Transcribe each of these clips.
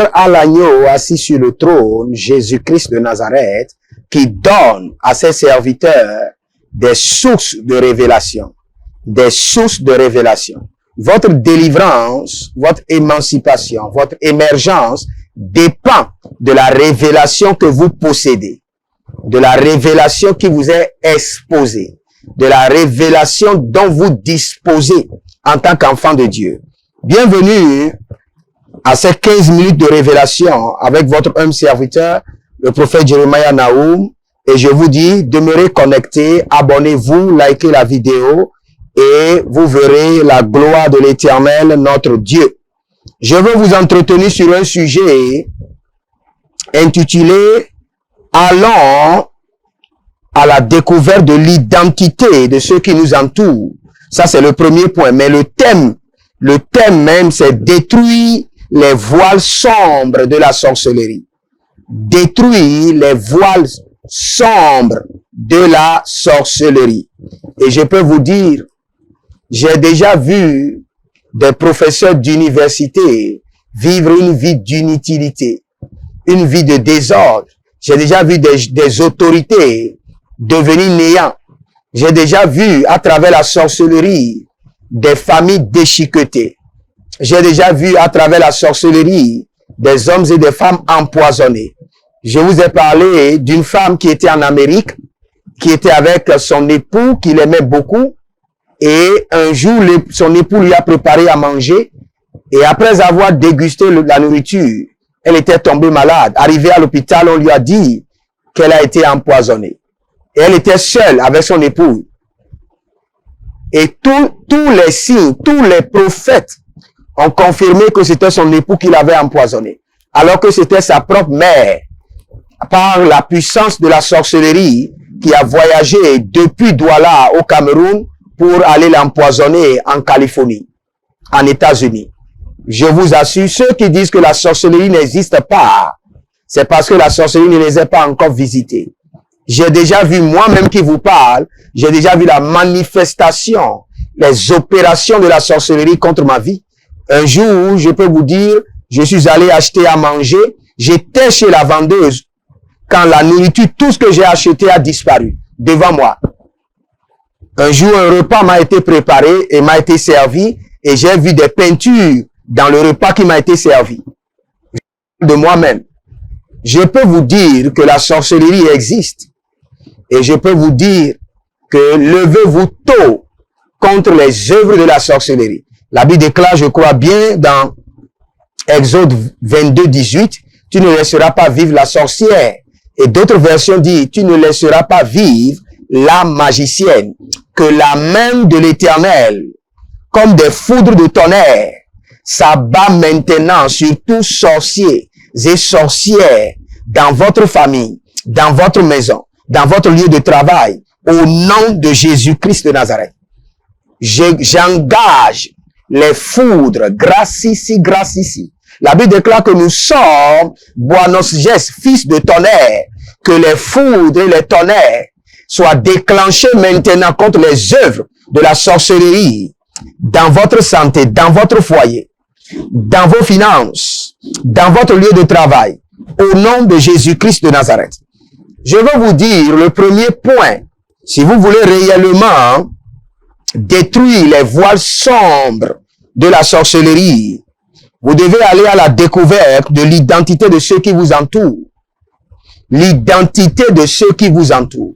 gloire à l'agneau assis sur le trône, Jésus-Christ de Nazareth, qui donne à ses serviteurs des sources de révélation. Des sources de révélation. Votre délivrance, votre émancipation, votre émergence dépend de la révélation que vous possédez, de la révélation qui vous est exposée, de la révélation dont vous disposez en tant qu'enfant de Dieu. Bienvenue à ces 15 minutes de révélation avec votre humble serviteur, le prophète Jeremiah Nahum. Et je vous dis, demeurez connectés, abonnez-vous, likez la vidéo et vous verrez la gloire de l'Éternel, notre Dieu. Je veux vous entretenir sur un sujet intitulé « Allons à la découverte de l'identité de ceux qui nous entourent ». Ça, c'est le premier point. Mais le thème même, c'est « Détruire les voiles sombres de la sorcellerie ». Détruire les voiles sombres de la sorcellerie. Et je peux vous dire, j'ai déjà vu des professeurs d'université vivre une vie d'inutilité, une vie de désordre. J'ai déjà vu des autorités devenir néants. J'ai déjà vu à travers la sorcellerie des familles déchiquetées. J'ai déjà vu à travers la sorcellerie des hommes et des femmes empoisonnés. Je vous ai parlé d'une femme qui était en Amérique, qui était avec son époux, qui l'aimait beaucoup. Et un jour, son époux lui a préparé à manger. Et après avoir dégusté la nourriture, elle était tombée malade. Arrivée à l'hôpital, on lui a dit qu'elle a été empoisonnée. Et elle était seule avec son époux. Et tous les signes, tous les prophètes ont confirmé que c'était son époux qui l'avait empoisonné. Alors que c'était sa propre mère, par la puissance de la sorcellerie, qui a voyagé depuis Douala au Cameroun pour aller l'empoisonner en Californie, en États-Unis. Je vous assure, ceux qui disent que la sorcellerie n'existe pas, c'est parce que la sorcellerie ne les a pas encore visités. J'ai déjà vu, moi-même qui vous parle, j'ai déjà vu la manifestation, les opérations de la sorcellerie contre ma vie. Un jour, je peux vous dire, je suis allé acheter à manger, j'étais chez la vendeuse, quand la nourriture, tout ce que j'ai acheté a disparu devant moi. Un jour, un repas m'a été préparé et m'a été servi et j'ai vu des peintures dans le repas qui m'a été servi. De moi-même. Je peux vous dire que la sorcellerie existe et je peux vous dire que levez-vous tôt contre les œuvres de la sorcellerie. La Bible déclare, je crois bien, dans Exode 22, 18, tu ne laisseras pas vivre la sorcière. Et d'autres versions disent, tu ne laisseras pas vivre la magicienne. Que la main de l'Éternel, comme des foudres de tonnerre, s'abat maintenant sur tous sorciers et sorcières dans votre famille, dans votre maison, dans votre lieu de travail, au nom de Jésus-Christ de Nazareth. J'engage les foudres, grâce ici, grâce ici. La Bible déclare que nous sommes Boanos Ges, fils de tonnerre, que les foudres et les tonnerres soient déclenchés maintenant contre les œuvres de la sorcellerie dans votre santé, dans votre foyer, dans vos finances, dans votre lieu de travail, au nom de Jésus-Christ de Nazareth. Je veux vous dire le premier point, si vous voulez réellement détruire les voiles sombres de la sorcellerie, vous devez aller à la découverte de l'identité de ceux qui vous entourent. L'identité de ceux qui vous entourent.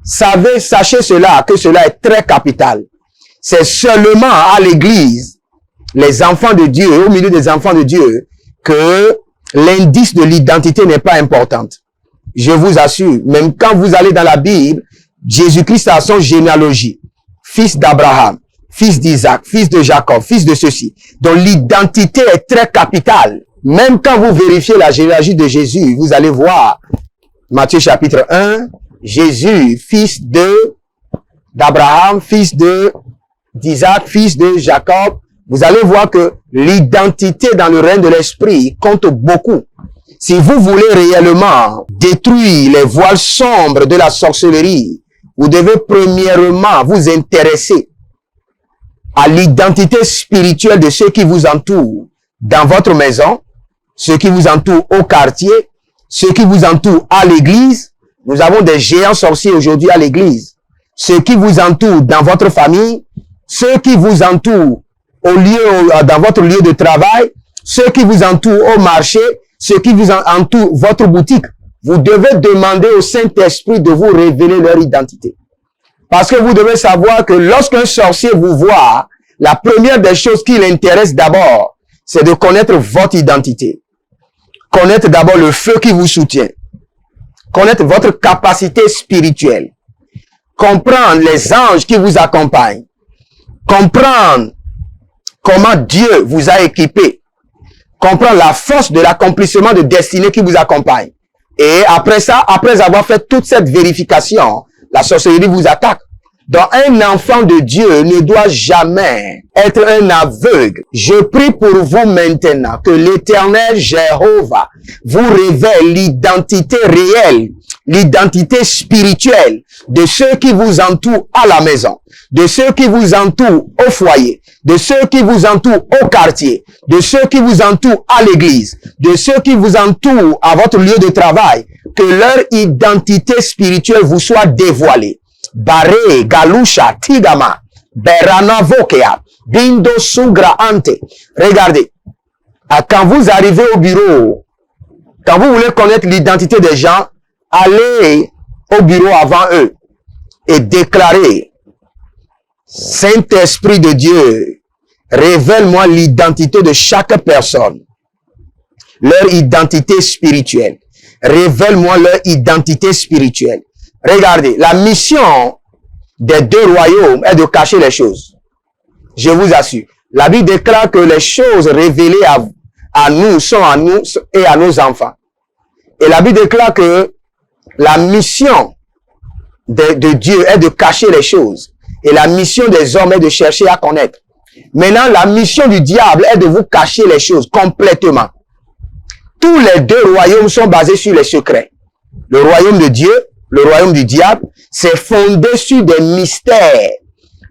Sachez cela, que cela est très capital. C'est seulement à l'église, les enfants de Dieu, au milieu des enfants de Dieu, que l'indice de l'identité n'est pas importante. Je vous assure, même quand vous allez dans la Bible, Jésus-Christ a son généalogie. Fils d'Abraham, fils d'Isaac, fils de Jacob, fils de ceci. Donc l'identité est très capitale. Même quand vous vérifiez la généalogie de Jésus, vous allez voir, Matthieu chapitre 1, Jésus, fils d'Abraham, fils d'Isaac, fils de Jacob. Vous allez voir que l'identité dans le règne de l'esprit compte beaucoup. Si vous voulez réellement détruire les voiles sombres de la sorcellerie, vous devez premièrement vous intéresser à l'identité spirituelle de ceux qui vous entourent dans votre maison, ceux qui vous entourent au quartier, ceux qui vous entourent à l'église. Nous avons des géants sorciers aujourd'hui à l'église. Ceux qui vous entourent dans votre famille, ceux qui vous entourent dans votre lieu de travail, ceux qui vous entourent au marché, ceux qui vous entourent votre boutique. Vous devez demander au Saint-Esprit de vous révéler leur identité. Parce que vous devez savoir que lorsqu'un sorcier vous voit, la première des choses qui l'intéresse d'abord, c'est de connaître votre identité. Connaître d'abord le feu qui vous soutient. Connaître votre capacité spirituelle. Comprendre les anges qui vous accompagnent. Comprendre comment Dieu vous a équipé. Comprendre la force de l'accomplissement de destinée qui vous accompagne. Et après ça, après avoir fait toute cette vérification, la sorcellerie vous attaque. Donc, un enfant de Dieu ne doit jamais être un aveugle. Je prie pour vous maintenant que l'Éternel Jéhovah vous révèle l'identité réelle, l'identité spirituelle de ceux qui vous entourent à la maison, de ceux qui vous entourent au foyer, de ceux qui vous entourent au quartier, de ceux qui vous entourent à l'église, de ceux qui vous entourent à votre lieu de travail, que leur identité spirituelle vous soit dévoilée. Baré, Galusha, Tigama, Berana Vokea, Bindo Sugra Ante. Regardez, quand vous arrivez au bureau, quand vous voulez connaître l'identité des gens, allez au bureau avant eux et déclarez: Saint-Esprit de Dieu, révèle-moi l'identité de chaque personne, leur identité spirituelle. Révèle-moi leur identité spirituelle. Regardez, la mission des deux royaumes est de cacher les choses. Je vous assure. La Bible déclare que les choses révélées à nous sont à nous et à nos enfants. Et la Bible déclare que la mission de Dieu est de cacher les choses. Et la mission des hommes est de chercher à connaître. Maintenant, la mission du diable est de vous cacher les choses complètement. Tous les deux royaumes sont basés sur les secrets. Le royaume de Dieu, le royaume du diable, c'est fondé sur des mystères.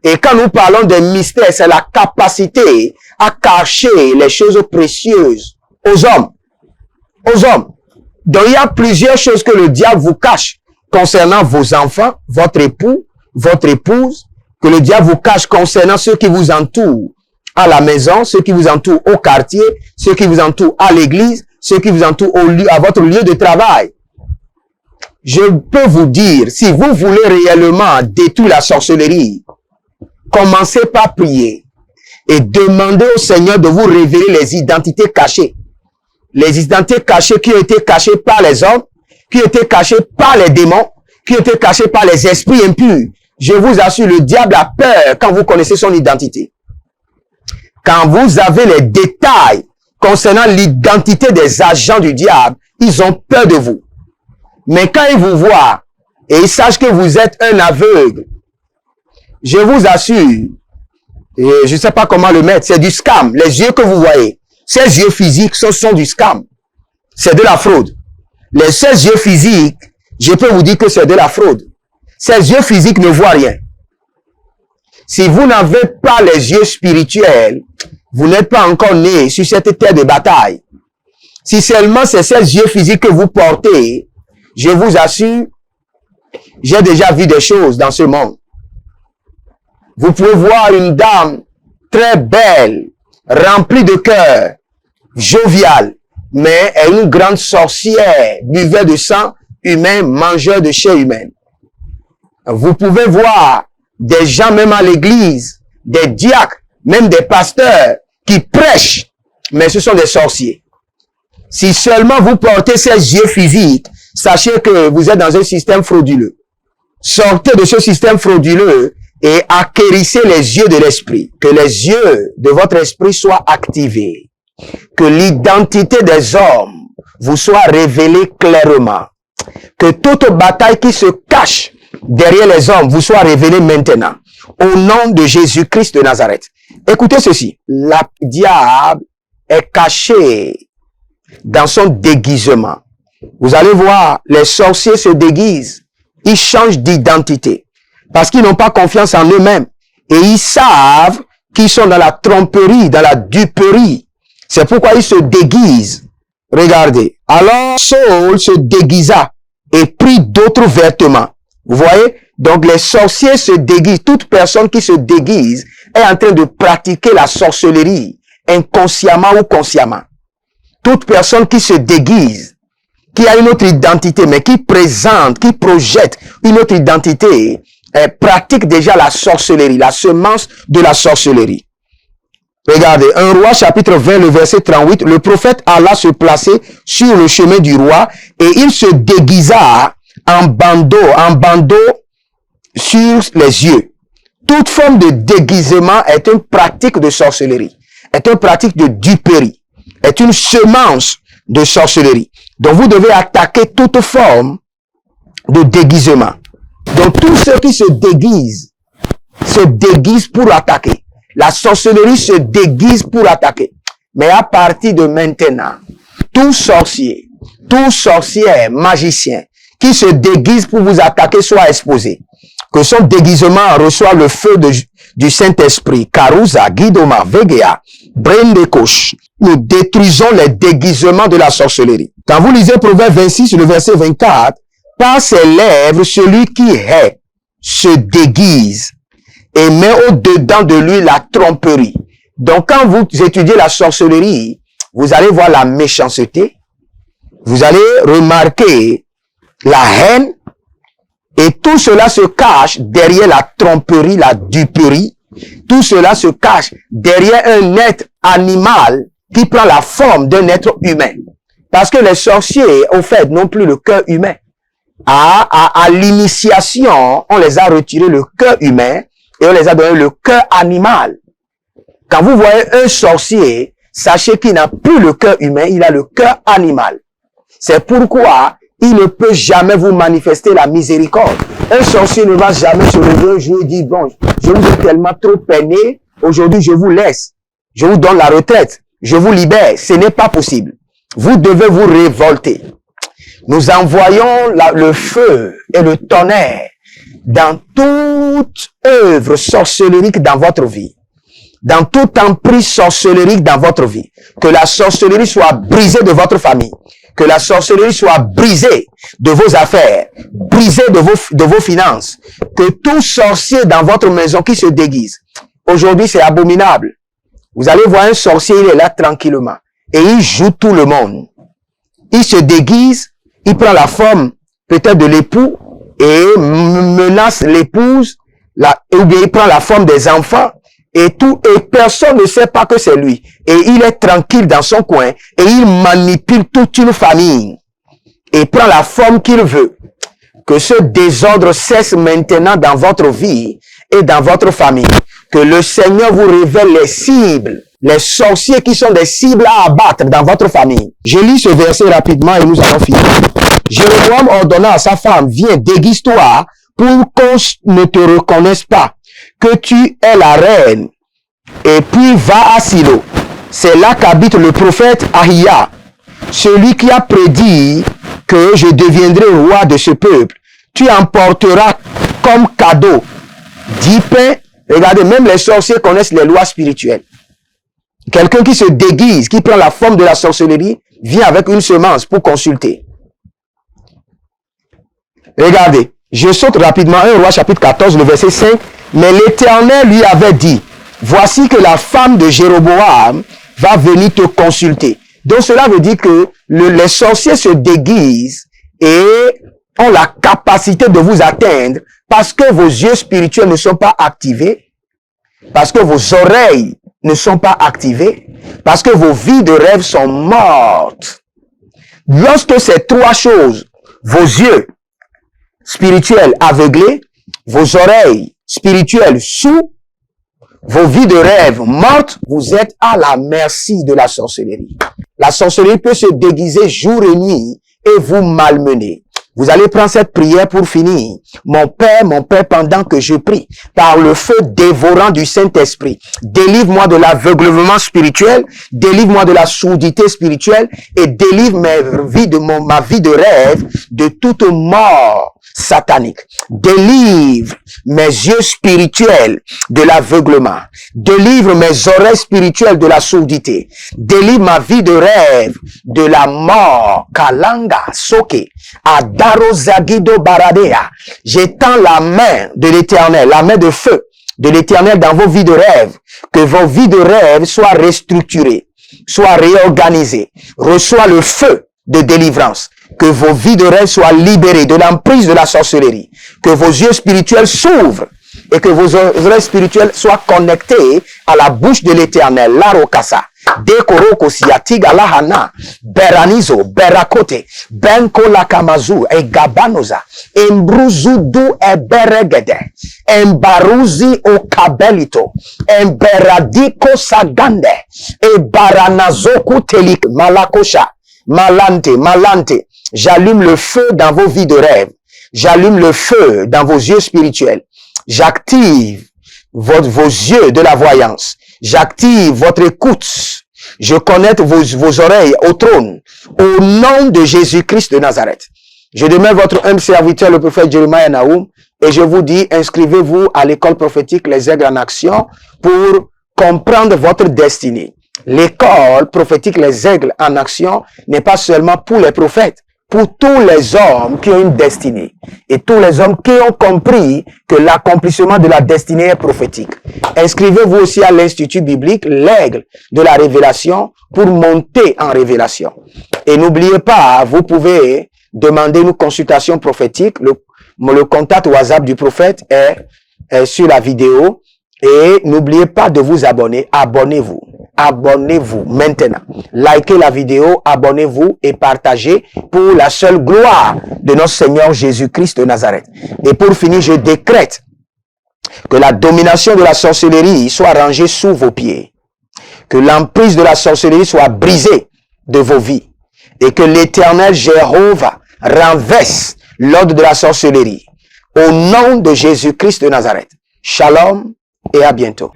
Et quand nous parlons des mystères, c'est la capacité à cacher les choses précieuses aux hommes. Aux hommes. Donc, il y a plusieurs choses que le diable vous cache concernant vos enfants, votre époux, votre épouse, que le diable vous cache concernant ceux qui vous entourent à la maison, ceux qui vous entourent au quartier, ceux qui vous entourent à l'église, ceux qui vous entourent à votre lieu de travail. Je peux vous dire, si vous voulez réellement détruire la sorcellerie, commencez par prier et demandez au Seigneur de vous révéler les identités cachées. Les identités cachées qui ont été cachées par les hommes, qui ont été cachées par les démons, qui ont été cachées par les esprits impurs. Je vous assure, le diable a peur quand vous connaissez son identité. Quand vous avez les détails concernant l'identité des agents du diable, ils ont peur de vous. Mais quand ils vous voient et ils sachent que vous êtes un aveugle, je vous assure, et je ne sais pas comment le mettre, c'est du scam. Les yeux que vous voyez, ces yeux physiques, ce sont du scam. C'est de la fraude. Ces yeux physiques, je peux vous dire que c'est de la fraude. Ces yeux physiques ne voient rien. Si vous n'avez pas les yeux spirituels, vous n'êtes pas encore né sur cette terre de bataille. Si seulement c'est ces yeux physiques que vous portez, je vous assure, j'ai déjà vu des choses dans ce monde. Vous pouvez voir une dame très belle, remplie de cœur, joviale, mais elle est une grande sorcière, buveur de sang humain, mangeur de chair humaine. Vous pouvez voir des gens même à l'église, des diacres, même des pasteurs qui prêchent, mais ce sont des sorciers. Si seulement vous portez ces yeux physiques, sachez que vous êtes dans un système frauduleux. Sortez de ce système frauduleux et acquérissez les yeux de l'esprit. Que les yeux de votre esprit soient activés. Que l'identité des hommes vous soit révélée clairement. Que toute bataille qui se cache derrière les hommes vous soit révélée maintenant. Au nom de Jésus-Christ de Nazareth. Écoutez ceci. Le diable est caché dans son déguisement. Vous allez voir, les sorciers se déguisent. Ils changent d'identité. Parce qu'ils n'ont pas confiance en eux-mêmes. Et ils savent qu'ils sont dans la tromperie, dans la duperie. C'est pourquoi ils se déguisent Regardez. Alors Saul se déguisa et prit d'autres vêtements. Vous voyez? Donc les sorciers se déguisent. Toute personne qui se déguise est en train de pratiquer la sorcellerie, inconsciemment ou consciemment. Toute personne qui se déguise, qui a une autre identité, mais qui présente, qui projette une autre identité, pratique déjà la sorcellerie, la semence de la sorcellerie. Regardez, 1 Roi chapitre 20, le verset 38, le prophète alla se placer sur le chemin du roi et il se déguisa en bandeau sur les yeux. Toute forme de déguisement est une pratique de sorcellerie, est une pratique de duperie, est une semence de sorcellerie. Donc vous devez attaquer toute forme de déguisement. Donc tous ceux qui se déguisent pour attaquer. La sorcellerie se déguise pour attaquer. Mais à partir de maintenant, tout sorcier, magicien, qui se déguise pour vous attaquer soit exposé. Que son déguisement reçoit le feu du Saint-Esprit. Karuza, Guidoma, Vegea, Brendekosh. Nous détruisons les déguisements de la sorcellerie. Quand vous lisez Proverbe 26, le verset 24, par ses lèvres, celui qui hait se déguise et met au-dedans de lui la tromperie. Donc, quand vous étudiez la sorcellerie, vous allez voir la méchanceté, vous allez remarquer la haine, et tout cela se cache derrière la tromperie, la duperie. Tout cela se cache derrière un être animal qui prend la forme d'un être humain. Parce que les sorciers, au fait, n'ont plus le cœur humain. À l'initiation, on les a retiré le cœur humain et on les a donné le cœur animal. Quand vous voyez un sorcier, sachez qu'il n'a plus le cœur humain, il a le cœur animal. C'est pourquoi il ne peut jamais vous manifester la miséricorde. Un sorcier ne va jamais se lever un jour et dire, bon, je vous ai tellement trop peiné, aujourd'hui je vous laisse, je vous donne la retraite, je vous libère. Ce n'est pas possible. Vous devez vous révolter. Nous envoyons le feu et le tonnerre dans toute œuvre sorcellerique dans votre vie, dans tout emprise sorcellerique dans votre vie. Que la sorcellerie soit brisée de votre famille, que la sorcellerie soit brisée de vos affaires, brisée de vos finances, que tout sorcier dans votre maison qui se déguise. Aujourd'hui, c'est abominable. Vous allez voir un sorcier, il est là tranquillement et il joue tout le monde. Il se déguise, il prend la forme peut-être de l'époux et menace l'épouse, ou bien il prend la forme des enfants et personne ne sait pas que c'est lui. Et il est tranquille dans son coin et il manipule toute une famille et prend la forme qu'il veut. Que ce désordre cesse maintenant dans votre vie et dans votre famille. Que le Seigneur vous révèle les cibles, les sorciers qui sont des cibles à abattre dans votre famille. Je lis ce verset rapidement et nous allons finir. Jéroboam ordonna à sa femme, viens, déguise-toi pour qu'on ne te reconnaisse pas, que tu es la reine, et puis va à Silo. C'est là qu'habite le prophète Ahia, celui qui a prédit que je deviendrai roi de ce peuple. Tu emporteras comme cadeau 10 pains. Regardez, même les sorciers connaissent les lois spirituelles. Quelqu'un qui se déguise, qui prend la forme de la sorcellerie, vient avec une semence pour consulter. Regardez, je saute rapidement 1 Roi chapitre 14, le verset 5. Mais l'Éternel lui avait dit, voici que la femme de Jéroboam va venir te consulter. Donc cela veut dire que les sorciers se déguisent et ont la capacité de vous atteindre parce que vos yeux spirituels ne sont pas activés, parce que vos oreilles ne sont pas activées, parce que vos vies de rêve sont mortes. Lorsque ces trois choses, vos yeux spirituels aveuglés, vos oreilles spirituelles sourdes, vos vies de rêve mortes, vous êtes à la merci de la sorcellerie. La sorcellerie peut se déguiser jour et nuit et vous malmener. Vous allez prendre cette prière pour finir. Mon Père, pendant que je prie, par le feu dévorant du Saint-Esprit, délivre-moi de l'aveuglement spirituel, délivre-moi de la sourdité spirituelle et délivre ma vie de rêve de toute mort sataniques. Délivre mes yeux spirituels de l'aveuglement. Délivre mes oreilles spirituelles de la sourdité. Délivre ma vie de rêve de la mort. Kalanga soke. Adaro zagido baradea. J'étends la main de l'Éternel, la main de feu de l'Éternel dans vos vies de rêve. Que vos vies de rêve soient restructurées, soient réorganisées. Reçois le feu de délivrance. Que vos vies de rêve soient libérées de l'emprise de la sorcellerie. Que vos yeux spirituels s'ouvrent et que vos oreilles spirituelles soient connectées à la bouche de l'Éternel. Larokasa. Dekoroko siatiga lahana. Beranizo, berakote. Benko lakamazu e gabanoza. Embruzudu e beregede. Embaruzi o kabelito. Emberadiko sagande. E baranazoku telik malakosha. Malante. J'allume le feu dans vos vies de rêve. J'allume le feu dans vos yeux spirituels. J'active vos yeux de la voyance. J'active votre écoute. Je connecte vos oreilles au trône. Au nom de Jésus-Christ de Nazareth. Je demeure votre humble serviteur, le prophète Jeremiah Naoum, et je vous dis, inscrivez-vous à l'école prophétique Les Aigles en Action pour comprendre votre destinée. L'école prophétique Les Aigles en Action n'est pas seulement pour les prophètes, pour tous les hommes qui ont une destinée et tous les hommes qui ont compris que l'accomplissement de la destinée est prophétique. Inscrivez-vous aussi à l'Institut biblique L'Aigle de la Révélation pour monter en révélation. Et n'oubliez pas, vous pouvez demander une consultation prophétique. Le contact WhatsApp du prophète est sur la vidéo. Et n'oubliez pas de vous abonner. Abonnez-vous. Abonnez-vous maintenant. Likez la vidéo, abonnez-vous et partagez pour la seule gloire de notre Seigneur Jésus-Christ de Nazareth. Et pour finir, je décrète que la domination de la sorcellerie soit rangée sous vos pieds. Que l'emprise de la sorcellerie soit brisée de vos vies. Et que l'Éternel Jéhovah renverse l'ordre de la sorcellerie. Au nom de Jésus-Christ de Nazareth. Shalom et à bientôt.